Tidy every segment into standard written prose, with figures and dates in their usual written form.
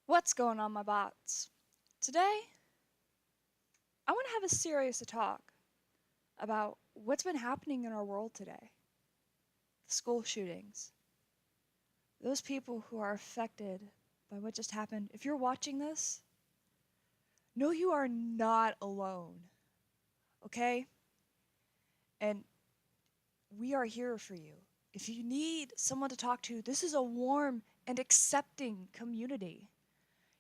What's going on, my bots? Today, I want to have a serious talk about what's been happening in our world today. The school shootings. Those people who are affected by what just happened. If you're watching this, know you are not alone, okay? And we are here for you. If you need someone to talk to, this is a warm and accepting community.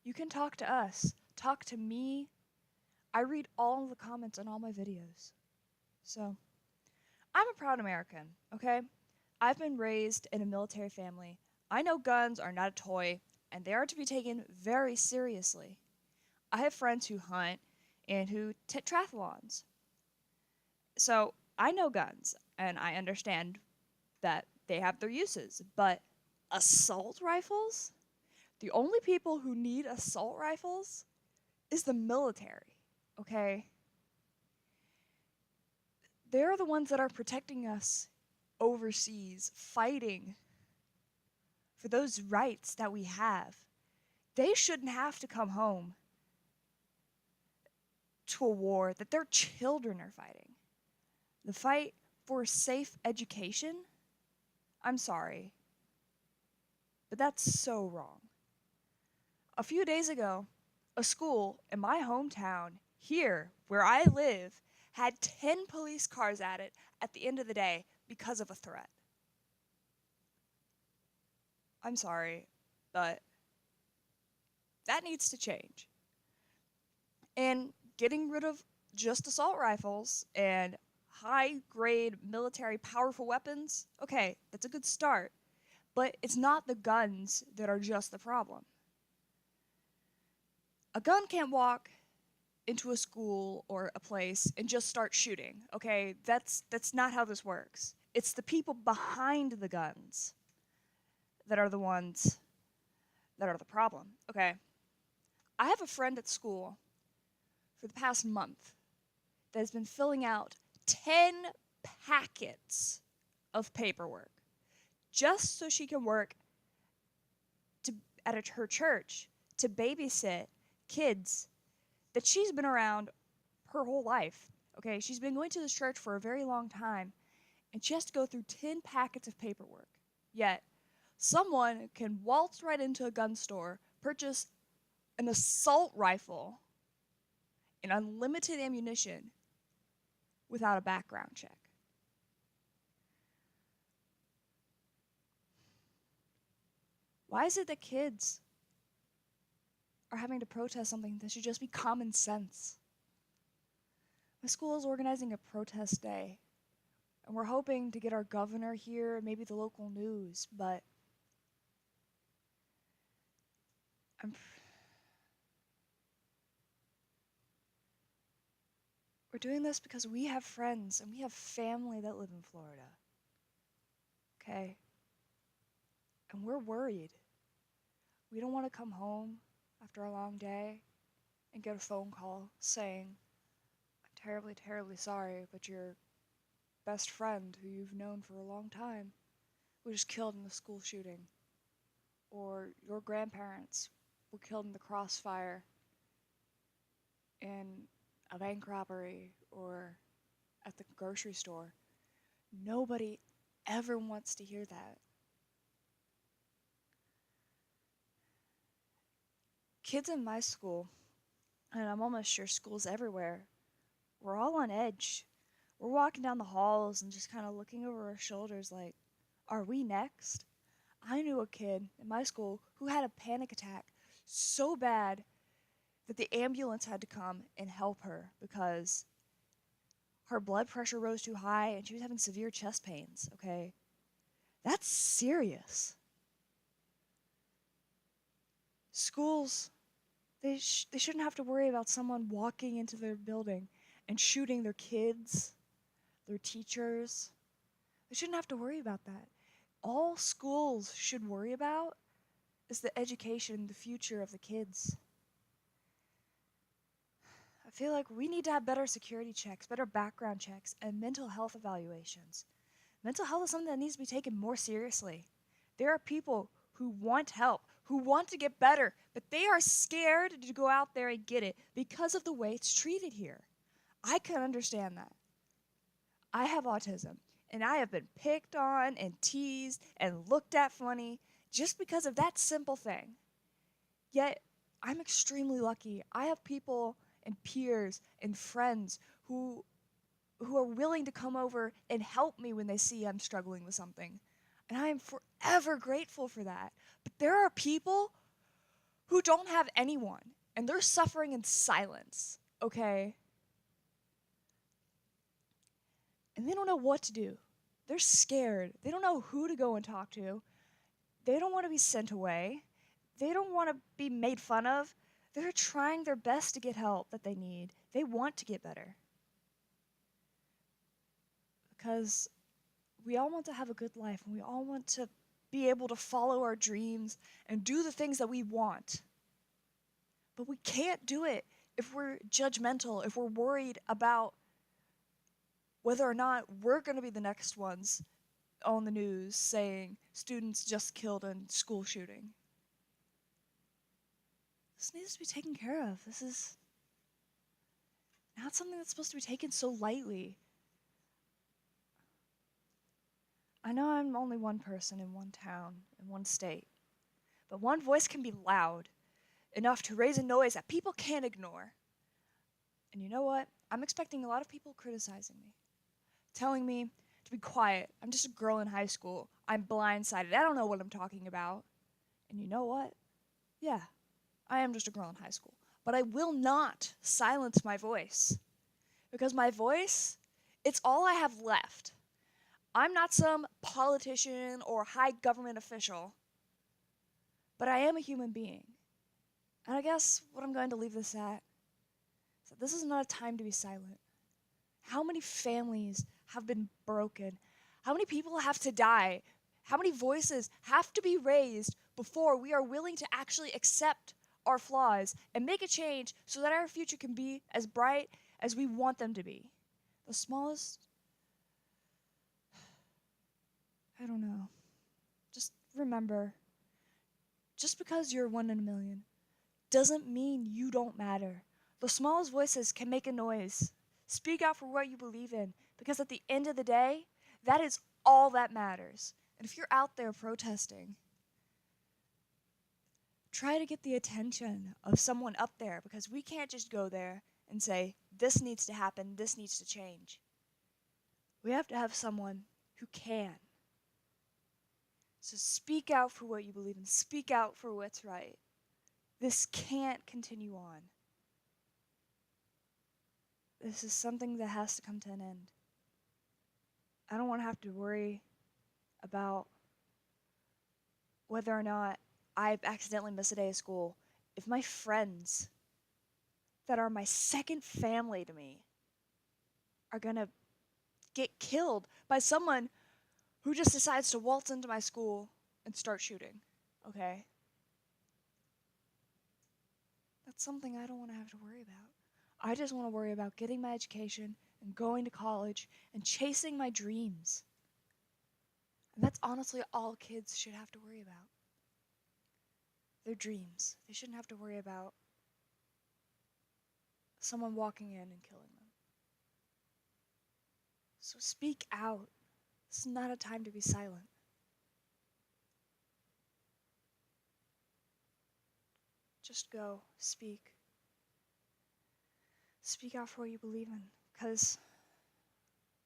You can talk to us, talk to me. I read all of the comments on all my videos. So, I'm a proud American, okay? I've been raised in a military family. I know guns are not a toy, and they are to be taken very seriously. I have friends who hunt and who take triathlons. So, I know guns, and I understand that they have their uses, but assault rifles? The only people who need assault rifles is the military, okay? They're the ones that are protecting us overseas, fighting for those rights that we have. They shouldn't have to come home to a war that their children are fighting. The fight for safe education? I'm sorry, but that's so wrong. A few days ago, a school in my hometown, here where I live, had 10 police cars at it at the end of the day because of a threat. I'm sorry, but that needs to change. And getting rid of just assault rifles and high grade military powerful weapons, okay, that's a good start. But it's not the guns that are just the problem. A gun can't walk into a school or a place and just start shooting, okay? That's not how this works. It's the people behind the guns that are the ones that are the problem, okay? I have a friend at school for the past month that has been filling out 10 packets of paperwork just so she can work to, at her church to babysit kids that she's been around her whole life. Okay, she's been going to this church for a very long time, and she has to go through 10 packets of paperwork. Yet, someone can waltz right into a gun store, purchase an assault rifle and unlimited ammunition without a background check. Why is it that kids are having to protest something that should just be common sense? My school is organizing a protest day, and we're hoping to get our governor here, maybe the local news, but I'm we're doing this because we have friends and we have family that live in Florida. Okay? And we're worried. We don't want to come home after a long day and get a phone call saying, I'm terribly, terribly sorry, but your best friend who you've known for a long time was just killed in a school shooting. Or your grandparents were killed in the crossfire in a bank robbery or at the grocery store. Nobody ever wants to hear that. Kids in my school, and I'm almost sure schools everywhere, we're all on edge. We're walking down the halls and just kind of looking over our shoulders like, are we next? I knew a kid in my school who had a panic attack so bad that the ambulance had to come and help her because her blood pressure rose too high and she was having severe chest pains, okay? That's serious. Schools, they shouldn't have to worry about someone walking into their building and shooting their kids, their teachers. They shouldn't have to worry about that. All schools should worry about is the education, the future of the kids. I feel like we need to have better security checks, better background checks, and mental health evaluations. Mental health is something that needs to be taken more seriously. There are people who want help, who want to get better, but they are scared to go out there and get it because of the way it's treated here. I can understand that. I have autism, and I have been picked on and teased and looked at funny just because of that simple thing. Yet, I'm extremely lucky. I have people and peers and friends who are willing to come over and help me when they see I'm struggling with something. And I am forever grateful for that. But there are people who don't have anyone, and they're suffering in silence, okay? And they don't know what to do. They're scared. They don't know who to go and talk to. They don't want to be sent away. They don't want to be made fun of. They're trying their best to get help that they need. They want to get better. Because we all want to have a good life, and we all want to be able to follow our dreams and do the things that we want. But we can't do it if we're judgmental, if we're worried about whether or not we're going to be the next ones on the news saying students just killed in school shooting. This needs to be taken care of. This is not something that's supposed to be taken so lightly. I know I'm only one person in one town, in one state, but one voice can be loud enough to raise a noise that people can't ignore. And you know what? I'm expecting a lot of people criticizing me, telling me to be quiet. I'm just a girl in high school. I'm blindsided. I don't know what I'm talking about. And you know what? Yeah, I am just a girl in high school. But I will not silence my voice. Because my voice, it's all I have left. I'm not some politician or high government official, but I am a human being. And I guess what I'm going to leave this at is that this is not a time to be silent. How many families have been broken? How many people have to die? How many voices have to be raised before we are willing to actually accept our flaws and make a change so that our future can be as bright as we want them to be? The smallest, I don't know. Just remember, just because you're one in a million doesn't mean you don't matter. The smallest voices can make a noise. Speak out for what you believe in, because at the end of the day, that is all that matters. And if you're out there protesting, try to get the attention of someone up there, because we can't just go there and say, this needs to happen, this needs to change. We have to have someone who can. So speak out for what you believe in. Speak out for what's right. This can't continue on. This is something that has to come to an end. I don't want to have to worry about whether or not I accidentally miss a day of school. If my friends that are my second family to me are going to get killed by someone who just decides to waltz into my school and start shooting, okay? That's something I don't want to have to worry about. I just want to worry about getting my education and going to college and chasing my dreams. And that's honestly all kids should have to worry about. Their dreams. They shouldn't have to worry about someone walking in and killing them. So speak out. This is not a time to be silent. Just go, speak. Speak out for what you believe in, because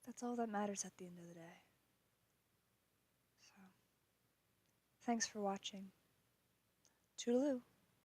that's all that matters at the end of the day. So, thanks for watching. Toodaloo.